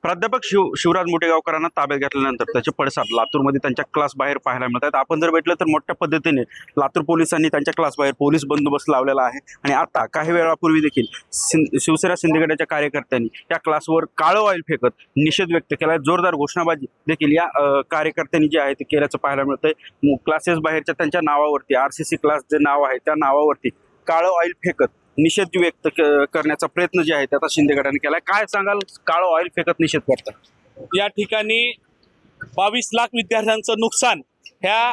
प्राध्यापक शिवराज मोठेगावकरांना ताब्यात घेतल्यानंतर त्याचे पडसाद लातूरमध्ये त्यांच्या क्लास बाहेर पाहायला मिळतात। आपण जर भेटलं तर मोठ्या पद्धतीने लातूर पोलिसांनी त्यांच्या क्लास बाहेर पोलीस बंदोबस्त लावलेला आहे आणि आता काही वेळापूर्वी देखील शिवसेना शिंदेगडाच्या कार्यकर्त्यांनी या क्लासवर काळं ऑइल फेकत निषेध व्यक्त केला। जोरदार घोषणाबाजी देखील या कार्यकर्त्यांनी जे आहे ते केल्याचं पाहायला मिळतंय। क्लासेस बाहेरच्या त्यांच्या नावावरती RCC क्लास जे नाव आहे त्या नावावरती काळं ऑइल फेकत निषेध व्यक्त करण्याचा प्रयत्न जे आहे त्याचा शिंदे गटाने केलाय। काय सांगाल, काळं ऑइल फेकत निषेध करता? या ठिकाणी 22 लाख विद्यार्थ्यांचं नुकसान ह्या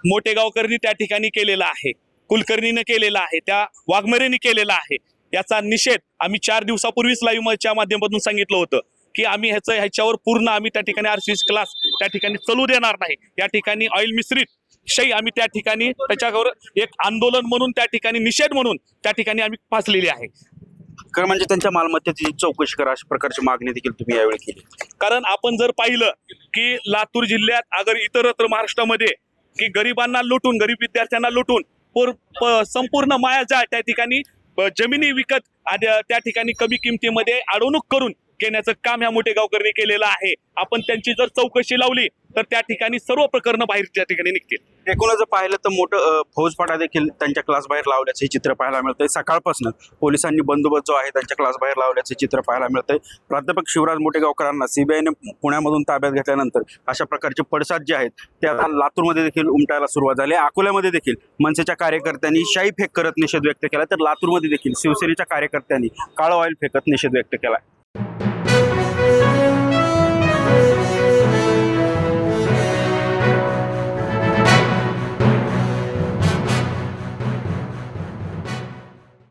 मोठेगावकरांनी त्या ठिकाणी केलेलं आहे, कुलकर्णीने केलेलं आहे, त्या वाघमारेंनी केलेला आहे। याचा निषेध आम्ही 4 दिवसापूर्वीच लाईव्हच्या माध्यमातून सांगितलं होतं की आम्ही ह्याच्यावर पूर्ण आम्ही त्या ठिकाणी RCC क्लास त्या ठिकाणी चालू देणार नाही। या ठिकाणी ऑइल मिश्रित शै आम्ही त्या ठिकाणी त्याच्यावर एक आंदोलन म्हणून त्या ठिकाणी निषेध म्हणून त्या ठिकाणी आम्ही फासलेली आहे। खरं म्हणजे त्यांच्या मालमत्तेची चौकशी करा अशा प्रकारची मागणी देखील तुम्ही यावेळी केली। कारण आपण जर पाहिलं की लातूर जिल्ह्यात अगर इतरत्र महाराष्ट्रामध्ये की गरिबांना लुटून, गरीब विद्यार्थ्यांना लुटून संपूर्ण मायाजाळ त्या ठिकाणी जमिनी विकत त्या ठिकाणी कमी किमतीमध्ये अडवणूक करून घेण्याचं काम ह्या मोठेगावकरांनी केलेलं आहे। आपण त्यांची जर चौकशी लावली तर त्या ठिकाणी सर्व प्रकरणं बाहेर त्या ठिकाणी निघतील। एकूणच जर पाहिलं तर मोठं फौजफाटा देखील त्यांच्या क्लास बाहेर लावल्याचं चित्र पाहायला मिळतंय। सकाळपासून पोलिसांनी बंदोबस्त जो आहे त्यांच्या क्लास बाहेर लावल्याचं चित्र पाहायला मिळतंय। प्राध्यापक शिवराज मोठेगावकरांना CBIने पुण्यामधून ताब्यात घेतल्यानंतर अशा प्रकारचे पडसाद जे आहेत ते आता लातूरमध्ये देखील उमटायला सुरुवात झाली। अकोल्यामध्ये देखील मनसेच्या कार्यकर्त्यांनी शाई फेक करत निषेध व्यक्त केला, तर लातूरमध्ये देखील शिवसेनेच्या कार्यकर्त्यांनी काळं ऑइल फेकत निषेध व्यक्त केला।